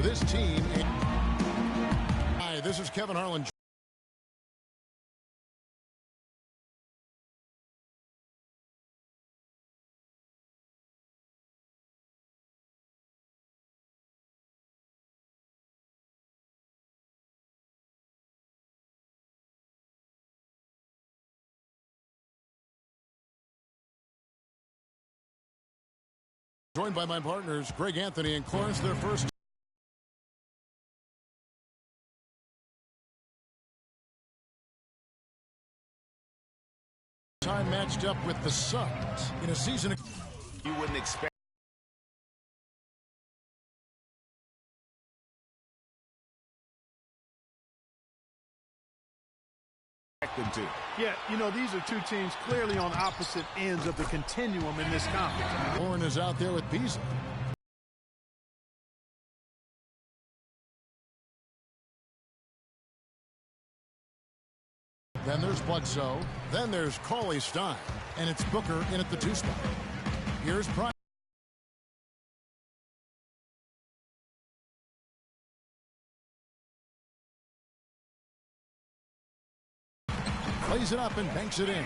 this team. Hi, this is Kevin Harlan. Joined by my partners, Greg Anthony and Clarence, their first time matched up with the Suns in a season you wouldn't expect them to. Yeah, you know, these are two teams clearly on opposite ends of the continuum in this conference. Warren is out there with Beasley. Then there's Bledsoe. Then there's Cauley Stein. And it's Booker in at the 2 spot. Here's Price. Plays it up and banks it in.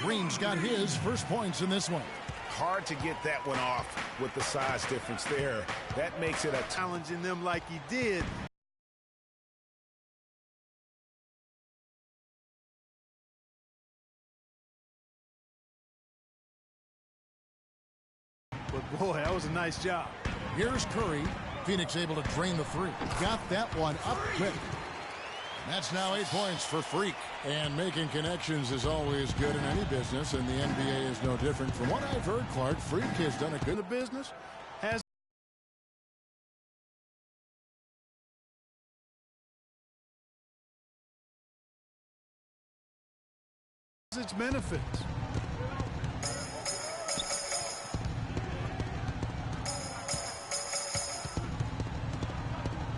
Green's got his first points in this one. Hard to get that one off with the size difference there. That makes it a challenging them like he did. But boy, that was a nice job. Here's Curry. Phoenix able to drain the 3. Got that one up quick. That's now 8 points for Freak. And making connections is always good in any business, and the NBA is no different. From what I've heard, Clark, Freak has done a good business. Has its benefits.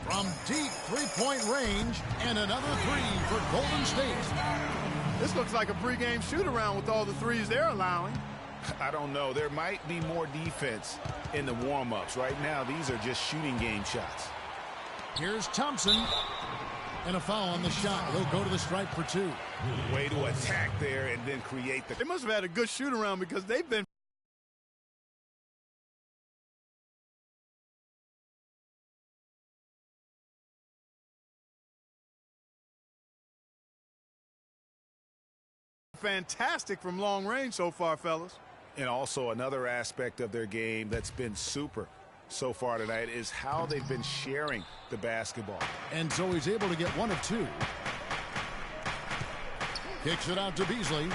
From deep three-point range, and another 3 for Golden State. This looks like a pregame shoot-around with all the threes they're allowing. I don't know. There might be more defense in the warm-ups. Right now, these are just shooting game shots. Here's Thompson. And a foul on the shot. He'll go to the stripe for 2. Way to attack there and then create the... They must have had a good shoot-around because they've been fantastic from long range so far, fellas. And also another aspect of their game that's been super so far tonight is how they've been sharing the basketball. And so he's able to get 1 of 2. Kicks it out to Beasley.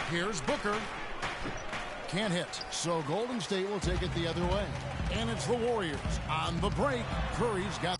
Here's Booker. Can't hit. So Golden State will take it the other way. And it's the Warriors on the break. Curry's got...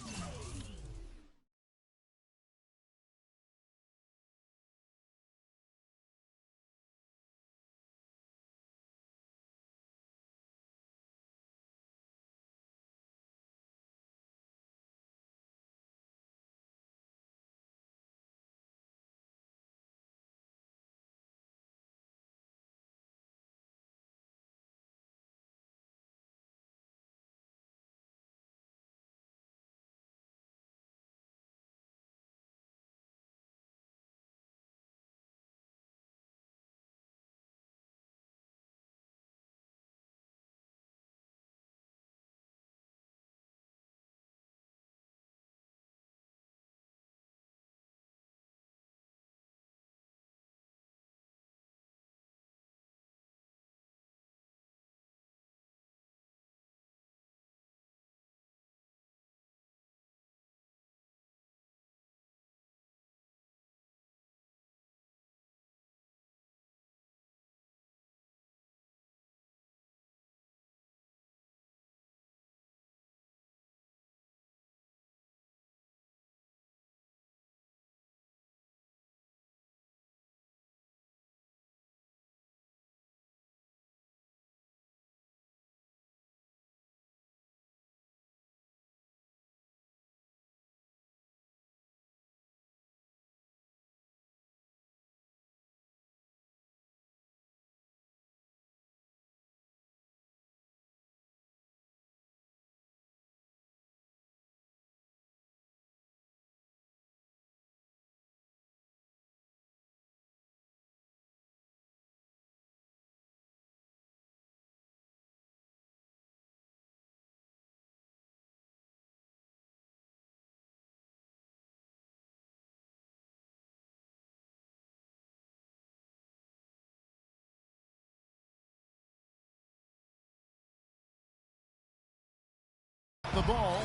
The ball.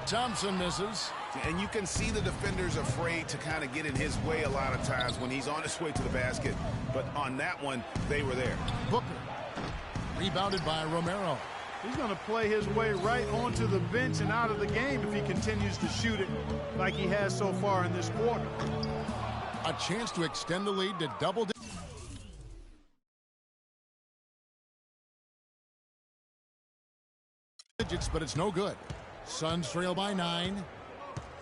Thompson misses. And you can see the defender's afraid to kind of get in his way a lot of times when he's on his way to the basket. But on that one, they were there. Booker. Rebounded by Romero. He's going to play his way right onto the bench and out of the game if he continues to shoot it like he has so far in this quarter. A chance to extend the lead to double digits, but it's no good. Suns trail by 9.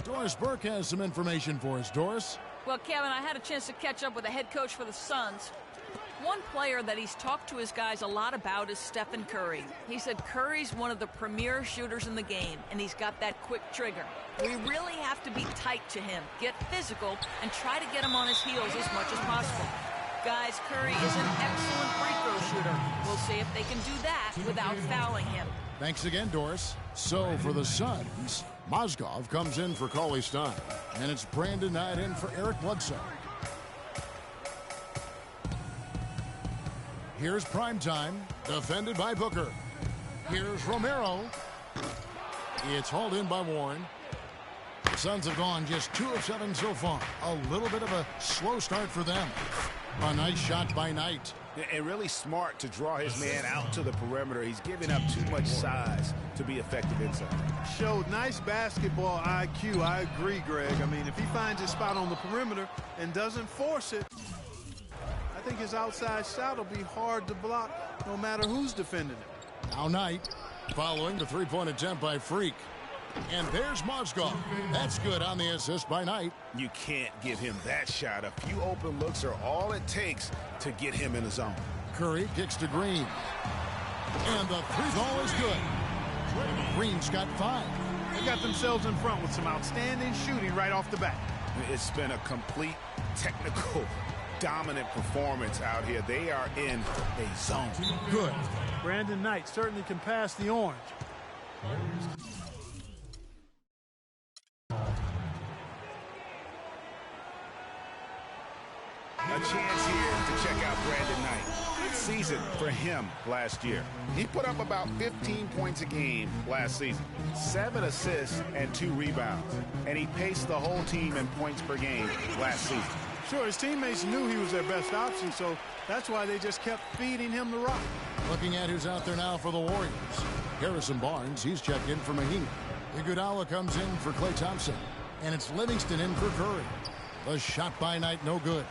Doris Burke has some information for us. Doris? Well, Kevin, I had a chance to catch up with the head coach for the Suns. One player that he's talked to his guys a lot about is Stephen Curry. He said Curry's one of the premier shooters in the game, and he's got that quick trigger. We really have to be tight to him, get physical, and try to get him on his heels as much as possible. Guys, Curry is an excellent free throw shooter. We'll see if they can do that without fouling him. Thanks again, Doris. So for the Suns, Mozgov comes in for Cauley Stein, and it's Brandon Knight in for Eric Bledsoe. Here's Primetime, defended by Booker. Here's Romero. It's hauled in by Warren. The Suns have gone just 2 of 7 so far. A little bit of a slow start for them. A nice shot by Knight. And really smart to draw his man out to the perimeter. He's giving up too much size to be effective inside. Showed nice basketball IQ. I agree, Greg. I mean, if he finds his spot on the perimeter and doesn't force it, I think his outside shot will be hard to block no matter who's defending it. Now Knight following the three-point attempt by Freak. And there's Mozgov. That's good on the assist by Knight. You can't give him that shot. A few open looks are all it takes to get him in the zone. Curry kicks to Green. And the three ball is good. Green's got 5. They got themselves in front with some outstanding shooting right off the bat. It's been a complete technical dominant performance out here. They are in a zone. Good. Brandon Knight certainly can pass the orange. A chance here to check out Brandon Knight. Good season for him last year. He put up about 15 points a game last season, 7 assists and 2 rebounds, and he paced the whole team in points per game last season. Sure, his teammates knew he was their best option, so that's why they just kept feeding him the rock. Looking at who's out there now for the Warriors. Harrison Barnes, he's checked in for Mahinmi. Iguodala comes in for Klay Thompson. And it's Livingston in for Curry. The shot by Knight, no good.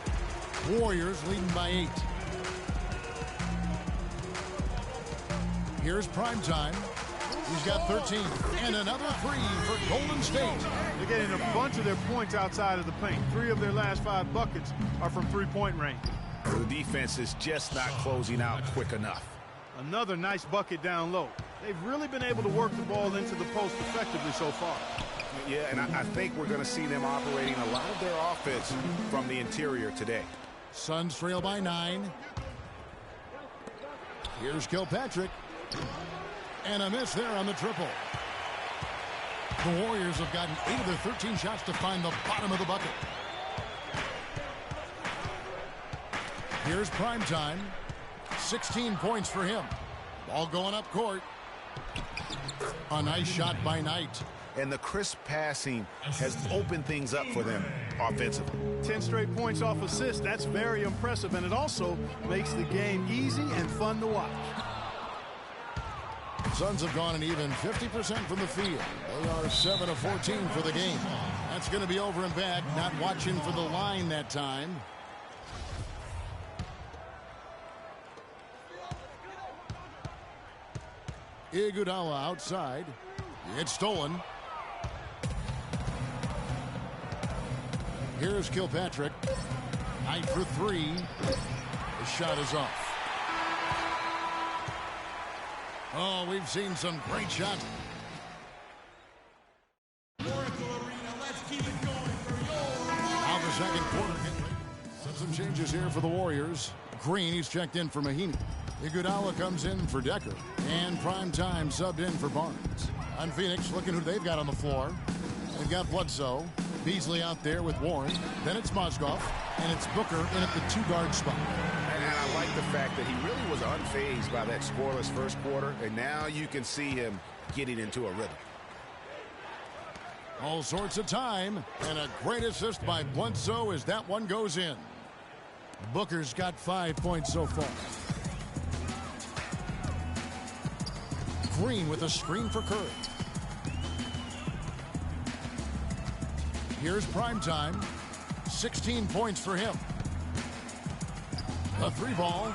Warriors leading by 8. Here's Primetime. He's got 13. And another 3 for Golden State. They're getting a bunch of their points outside of the paint. 3 of their last 5 buckets are from three-point range. The defense is just not closing out quick enough. Another nice bucket down low. They've really been able to work the ball into the post effectively so far. Yeah, and I think we're going to see them operating a lot of their offense from the interior today. Suns trail by 9. Here's Kilpatrick. And a miss there on the triple. The Warriors have gotten 8 of their 13 shots to find the bottom of the bucket. Here's Primetime. 16 points for him. Ball going up court. A nice shot by Knight. And the crisp passing has opened things up for them offensively. 10 straight points off assists. That's very impressive, and it also makes the game easy and fun to watch. Suns have gone an even 50% from the field. They are 7 of 14 for the game. That's going to be over and back. Not watching for the line that time. Iguodala outside. It's stolen. Here's Kilpatrick. Knight for 3. The shot is off. Oh, we've seen some great shots. Now the second quarter. Some changes here for the Warriors. Green, he's checked in for Mahinmi. Iguodala comes in for Decker. And Primetime subbed in for Barnes. On Phoenix, looking who they've got on the floor. They've got Bledsoe. Beasley out there with Warren. Then it's Mozgov. And it's Booker in at the 2-guard spot. And I like the fact that he really was unfazed by that scoreless first quarter, and now you can see him getting into a rhythm. All sorts of time, and a great assist by Bledsoe as that one goes in. Booker's got 5 points so far. Green with a screen for Curry. Here's Primetime. 16 points for him. A 3-ball.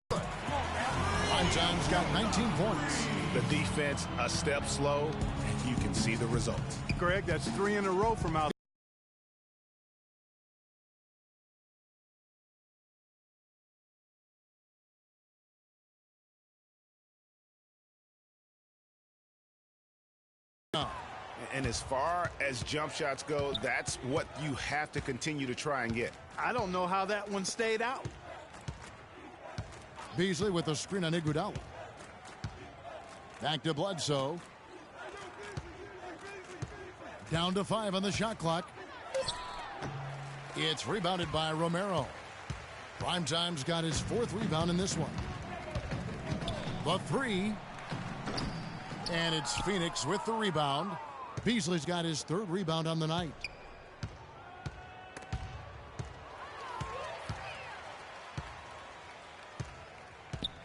Primetime's got 19 points. The defense a step slow, and you can see the results. Greg, that's 3 in a row from out. And as far as jump shots go, that's what you have to continue to try and get. I don't know how that one stayed out. Beasley with a screen on Iguodala. Back to Bledsoe. Down to 5 on the shot clock. It's rebounded by Romero. Primetime's got his 4th rebound in this one. The 3. And it's Phoenix with the rebound. Beasley's got his 3rd rebound on the night.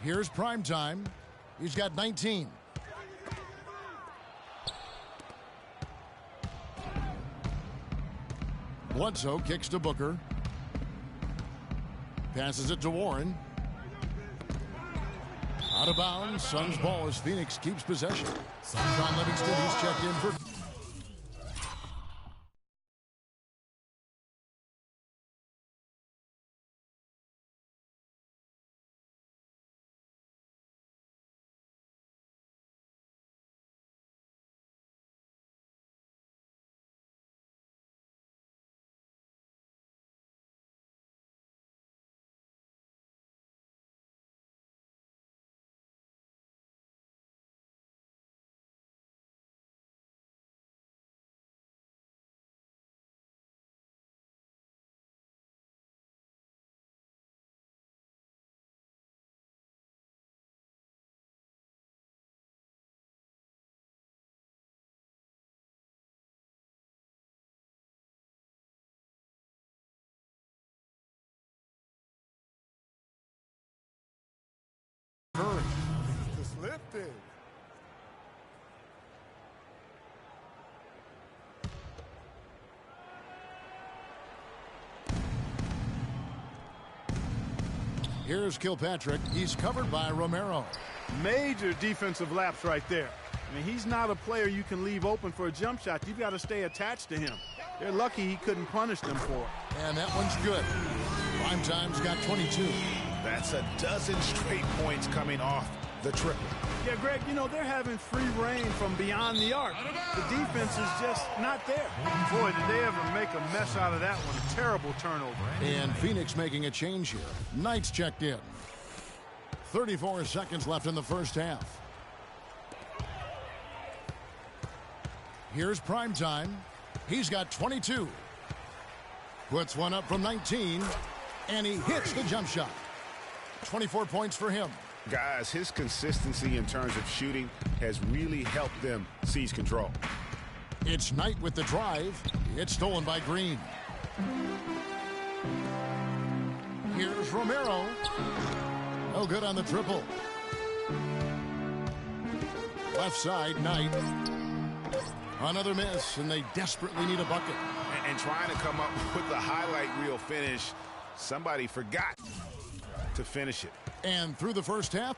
Here's Primetime. He's got 19. Bledsoe kicks to Booker. Passes it to Warren. Out of bounds. Suns ball as Phoenix keeps possession. Sean Livingston, he's checked in for... Curry. Just lifted. Here's Kilpatrick. He's covered by Romero. Major defensive lapse right there. I mean, he's not a player you can leave open for a jump shot. You've got to stay attached to him. They're lucky he couldn't punish them for it. And that one's good. Primetime's got 22. That's a dozen straight points coming off the triple. Yeah, Greg, you know, they're having free reign from beyond the arc. The defense is just not there. Boy, did they ever make a mess out of that one. A terrible turnover. And Phoenix making a change here. Knight's checked in. 34 seconds left in the first half. Here's Primetime. He's got 22. Puts one up from 19. And he hits the jump shot. 24 points for him. Guys, his consistency in terms of shooting has really helped them seize control. It's Knight with the drive. It's stolen by Green. Here's Romero. No good on the triple. Left side, Knight. Another miss, and they desperately need a bucket. And trying to come up with the highlight reel finish, somebody forgot to finish it. And through the first half.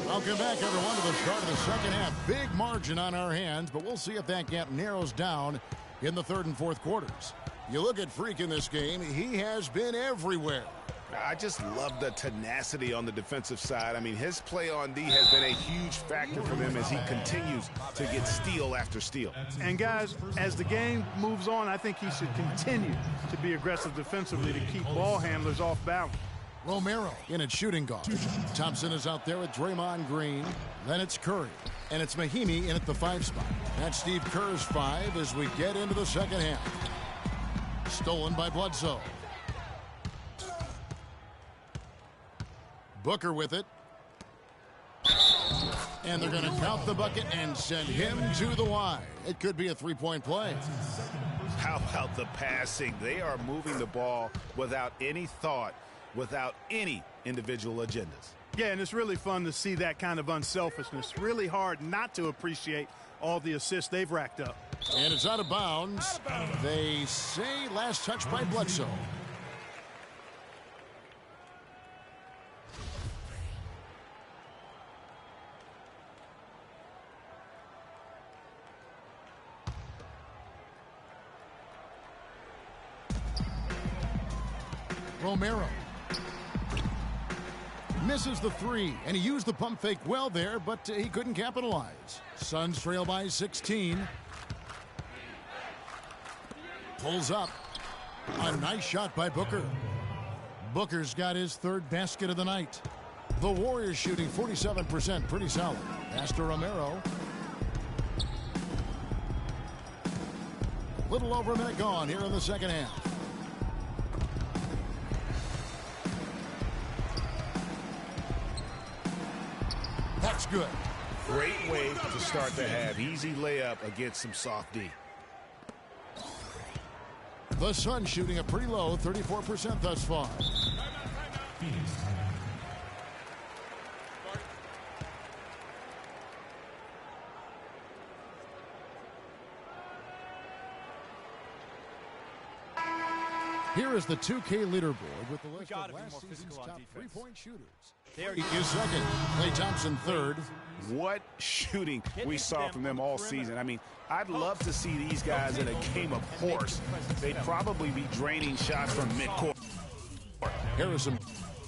Welcome back, everyone, to the start of the second half. Big margin on our hands, but we'll see if that gap narrows down in the third and fourth quarters. You look at Freak in this game, he has been everywhere. I just love the tenacity on the defensive side. I mean, his play on D has been a huge factor for them as he continues to get steal after steal. And guys, as the game moves on, I think he should continue to be aggressive defensively to keep ball handlers off balance. Romero in at shooting guard. Thompson is out there with Draymond Green. Then it's Curry. And it's Mahinmi in at the 5 spot. That's Steve Kerr's 5 as we get into the second half. Stolen by Bledsoe. Booker with it. And they're going to count the bucket and send him to the line. It could be a 3-point play. How about the passing? They are moving the ball without any thought, without any individual agendas. Yeah, and it's really fun to see that kind of unselfishness. Really hard not to appreciate all the assists they've racked up. And it's out of bounds. They say last touch by Bledsoe. Romero misses the 3, and he used the pump fake well there, but he couldn't capitalize. Suns trail by 16. Pulls up. A nice shot by Booker. Booker's got his 3rd basket of the night. The Warriors shooting 47%, pretty solid. Pass to Romero. Little over a minute gone here in the second half. That's good. Great way to start the half. Easy layup against some soft D. The Suns shooting a pretty low 34% thus far. Here is the 2K leaderboard with the list of last season's top 3-point shooters. There he is second. Klay Thompson third. What shooting we saw from them all season. I mean, I'd love to see these guys in a game of horse. They'd probably be draining shots from midcourt. Harrison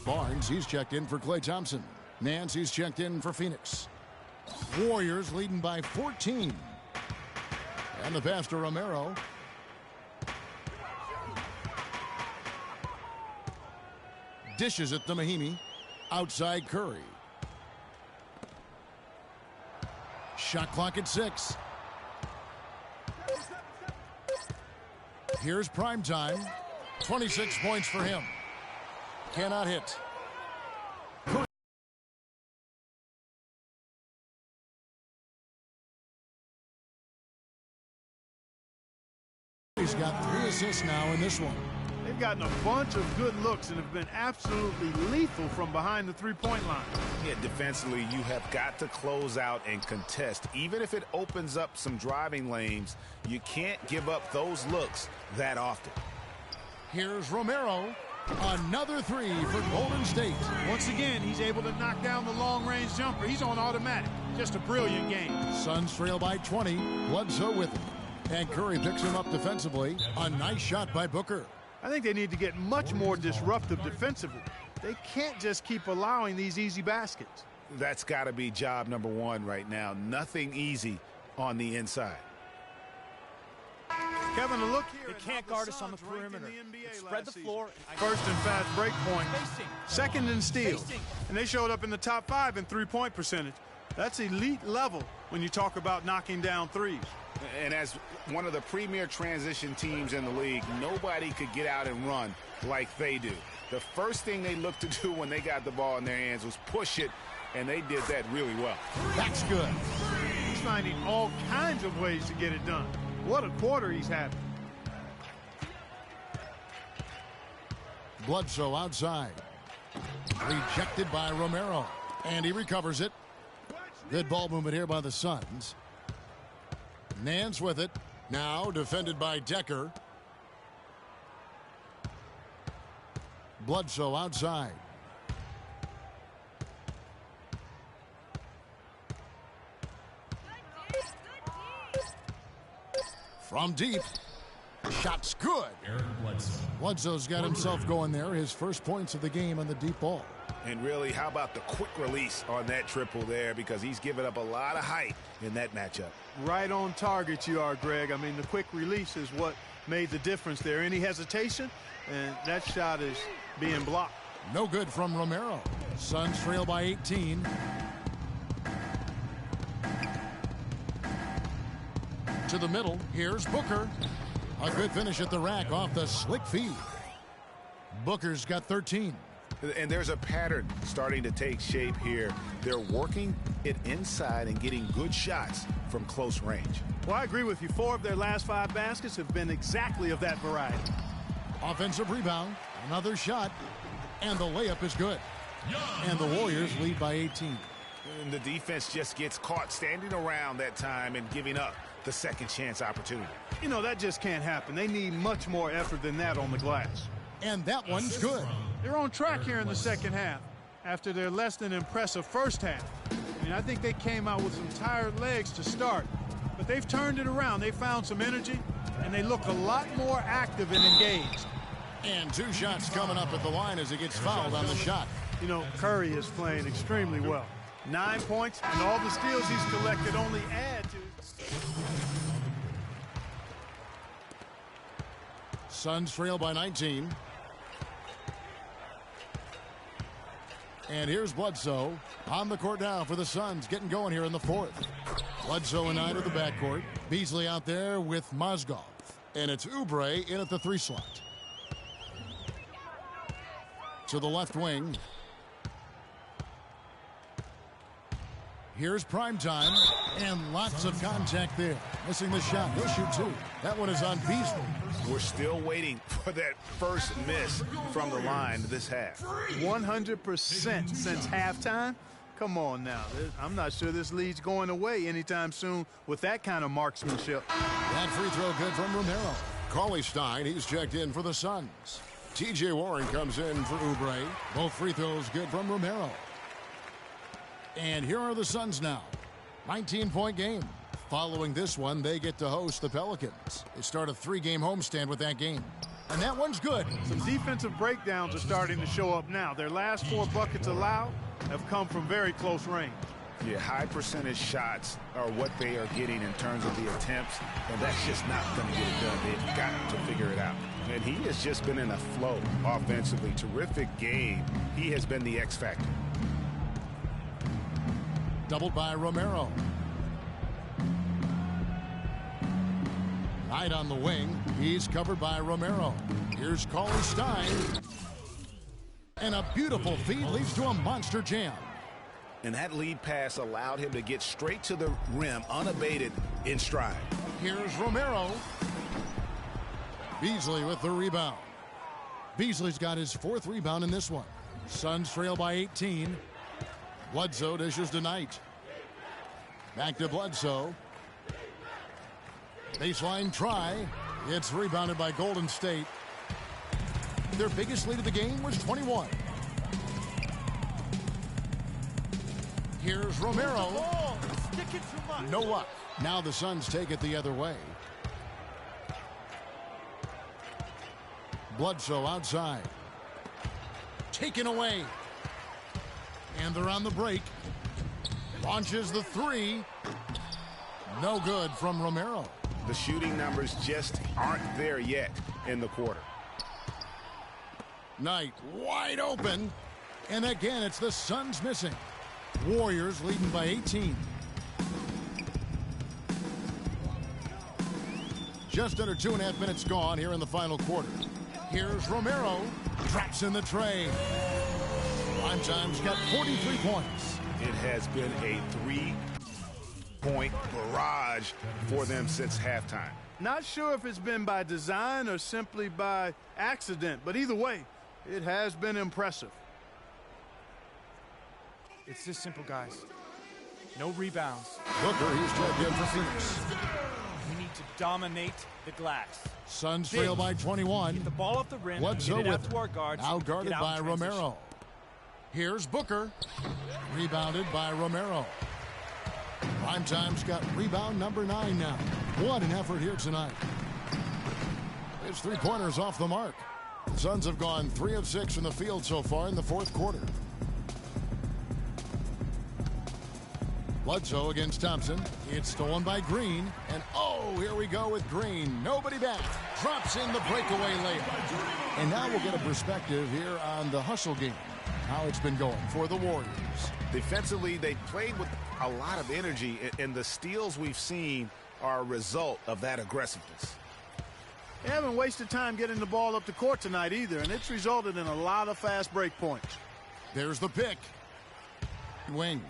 Barnes, he's checked in for Klay Thompson. Nance, he's checked in for Phoenix. Warriors leading by 14. And the pass to Romero. Dishes it to Mahinmi. Outside Curry. Shot clock at 6. Here's prime time. 26 points for him. Cannot hit. He's got 3 assists now in this one. They've gotten a bunch of good looks and have been absolutely lethal from behind the 3-point line. Yeah, defensively, you have got to close out and contest. Even if it opens up some driving lanes, you can't give up those looks that often. Here's Romero. Another 3 for Golden State. Once again, he's able to knock down the long-range jumper. He's on automatic. Just a brilliant game. Suns trail by 20. Bledsoe with him. And Curry picks him up defensively. A nice shot by Booker. I think they need to get much more disruptive defensively. They can't just keep allowing these easy baskets. That's got to be job number 1 right now. Nothing easy on the inside. Kevin, a look here. They can't guard us on the perimeter. Spread the floor. First and fast break point. Second in steals. And they showed up in the top 5 in 3-point percentage. That's elite level when you talk about knocking down threes. And as one of the premier transition teams in the league, nobody could get out and run like they do. The first thing they looked to do when they got the ball in their hands was push it, and they did that really well. That's good. He's finding all kinds of ways to get it done. What a quarter he's having. Bledsoe outside. Rejected by Romero. And he recovers it. Good ball movement here by the Suns. Nance with it. Now defended by Decker. Bledsoe outside. From deep. Shot's good. Bledsoe's got himself going there. His first points of the game on the deep ball. And really, how about the quick release on that triple there? Because he's given up a lot of height in that matchup. Right on target you are, Greg. I mean, the quick release is what made the difference there. Any hesitation, and that shot is being blocked. No good from Romero. Suns trail by 18. To the middle. Here's Booker. A good finish at the rack off the slick feed. Booker's got 13. And there's a pattern starting to take shape here. They're working it inside and getting good shots from close range. Well, I agree with you. 4 of their last 5 baskets have been exactly of that variety. Offensive rebound. Another shot. And the layup is good. And the Warriors lead by 18. And the defense just gets caught standing around that time and giving up the second chance opportunity. You know, that just can't happen. They need much more effort than that on the glass. And that one's good. They're on track here in the second half after their less than impressive first half. I mean, I think they came out with some tired legs to start, but they've turned it around. They found some energy, and they look a lot more active and engaged. And 2 shots coming up at the line as he gets fouled on the shot. You know, Curry is playing extremely well. 9 points, and all the steals he's collected only add to. Suns trail by 19. And here's Bledsoe on the court now for the Suns, getting going here in the 4th. Bledsoe and 9 at the backcourt. Beasley out there with Mozgov. And it's Oubre in at the 3 slot. To the left wing. Here's Primetime, and lots of contact there. Missing the shot. He'll shoot 2. That one is on Beasley. We're still waiting for that first miss from the line this half. 100% since halftime? Come on now. I'm not sure this lead's going away anytime soon with that kind of marksmanship. That free throw good from Romero. Cauley Stein, he's checked in for the Suns. T.J. Warren comes in for Oubre. Both free throws good from Romero. And here are the Suns now. 19-point game. Following this one, they get to host the Pelicans. They start a 3-game homestand with that game. And that one's good. Some defensive breakdowns are starting to show up now. Their last 4 buckets allowed have come from very close range. Yeah, high percentage shots are what they are getting in terms of the attempts, and that's just not going to get it done. They've got to figure it out. And he has just been in a flow offensively. Terrific game. He has been the X factor. Doubled by Romero. Knight on the wing. He's covered by Romero. Here's Cauley Stein. And a beautiful feed leads to a monster jam. And that lead pass allowed him to get straight to the rim unabated in stride. Here's Romero. Beasley with the rebound. Beasley's got his 4th rebound in this one. Suns trail by 18. Bledsoe dishes to Knight. Back to Bledsoe. Baseline try. It's rebounded by Golden State. Their biggest lead of the game was 21. Here's Romero. No luck. Now the Suns take it the other way. Bledsoe outside. Taken away. And they're on the break. Launches the 3. No good from Romero. The shooting numbers just aren't there yet in the quarter. Knight wide open. And again, it's the Suns missing. Warriors leading by 18. Just under 2.5 minutes gone here in the final quarter. Here's Romero. Drops in the tray. Primetime's got 43 points. It has been a 3-point barrage for them since halftime. Not sure if it's been by design or simply by accident, but either way, it has been impressive. It's this simple, guys. No rebounds. Booker, he's checked in for Phoenix. We need to dominate the glass. Suns trail by 21. Get the ball off the rim. Bledsoe Get it out with to our guards. now guarded Get out by in transition. Romero. Here's Booker. Rebounded by Romero. Primetime's got rebound number 9 now. What an effort here tonight. His three-pointer's off the mark. The Suns have gone 3 of 6 from the field so far in the fourth quarter. Bledsoe against Thompson. It's stolen by Green. And oh, here we go with Green. Nobody back. Drops in the breakaway layup. And now we'll get a perspective here on the hustle game. How it's been going for the Warriors. Defensively, they played with a lot of energy, and the steals we've seen are a result of that aggressiveness. They haven't wasted time getting the ball up the court tonight either, and it's resulted in a lot of fast break points. There's the pick. Wing.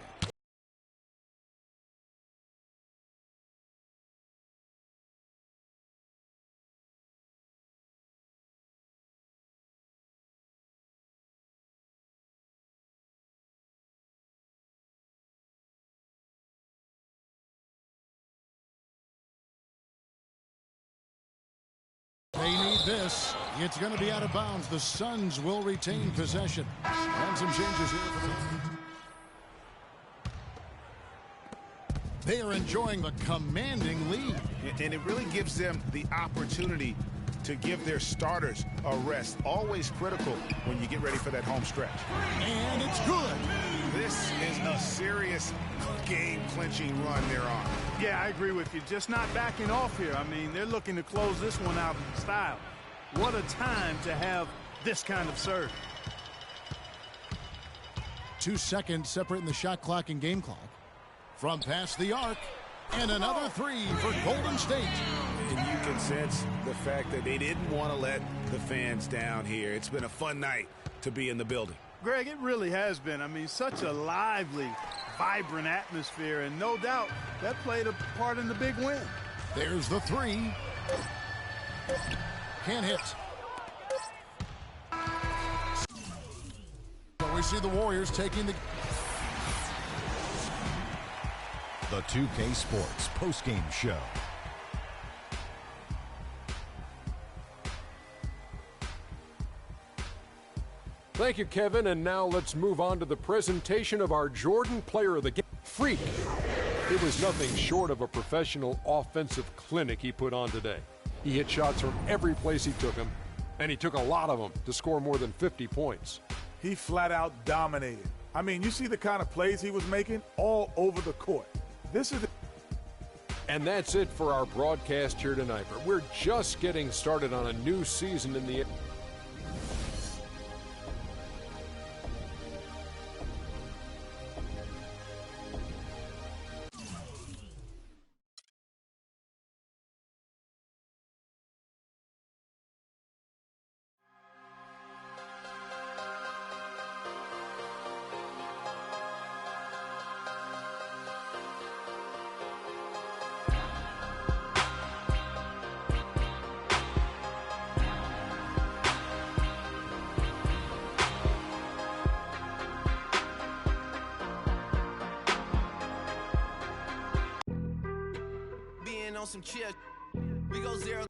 They need this. It's going to be out of bounds. The Suns will retain possession. And some changes here for the... They are enjoying the commanding lead. And it really gives them the opportunity to give their starters a rest. Always critical when you get ready for that home stretch. And it's good. This is a serious game-clinching run they're on. Yeah, I agree with you. Just not backing off here. I mean, they're looking to close this one out in style. What a time to have this kind of serve. 2 seconds separating the shot clock and game clock. From past the arc. And another three for Golden State. And you can sense the fact that they didn't want to let the fans down here. It's been a fun night to be in the building. Greg, it really has been. I mean, such a lively, vibrant atmosphere, and no doubt that played a part in the big win. There's the three. Can't hit. So we see the Warriors taking the... The 2K Sports postgame show. Thank you, Kevin. And now let's move on to the presentation of our Jordan Player of the Game, Freak. It was nothing short of a professional offensive clinic he put on today. He hit shots from every place he took them, and he took a lot of them to score more than 50 points. He flat out dominated. I mean, you see the kind of plays he was making all over the court. This is... And that's it for our broadcast here tonight. But we're just getting started on a new season in the... On some chill, we go 0.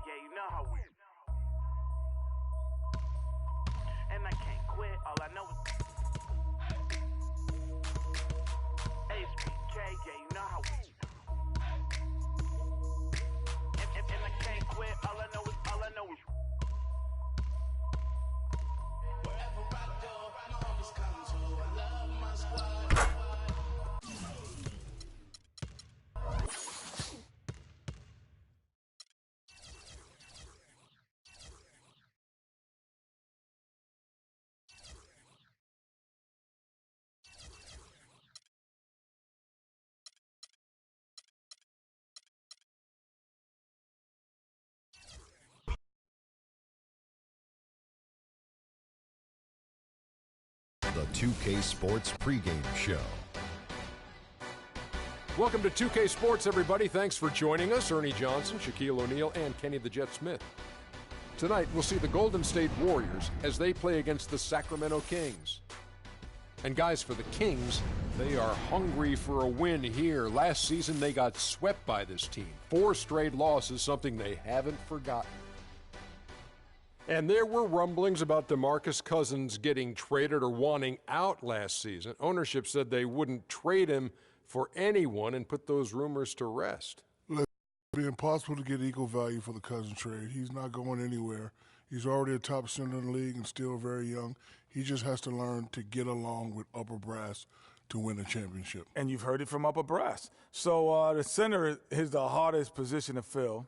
yeah, you know how we. And I can't quit, all I know is HBK, yeah, you know how we. And I can't quit, all I know is. Wherever I go, my homies come to. I love my squad. The 2K Sports pregame show. Welcome to 2K Sports, everybody. Thanks for joining us. Ernie Johnson, Shaquille O'Neal, and Kenny the Jet Smith. Tonight, we'll see the Golden State Warriors as they play against the Sacramento Kings. And guys, for the Kings, they are hungry for a win here. Last season, they got swept by this team. 4 straight losses, something they haven't forgotten. And there were rumblings about DeMarcus Cousins getting traded or wanting out last season. Ownership said they wouldn't trade him for anyone and put those rumors to rest. It'd be impossible to get equal value for the Cousins trade. He's not going anywhere. He's already a top center in the league and still very young. He just has to learn to get along with upper brass to win a championship. And you've heard it from upper brass. So the center is the hardest position to fill.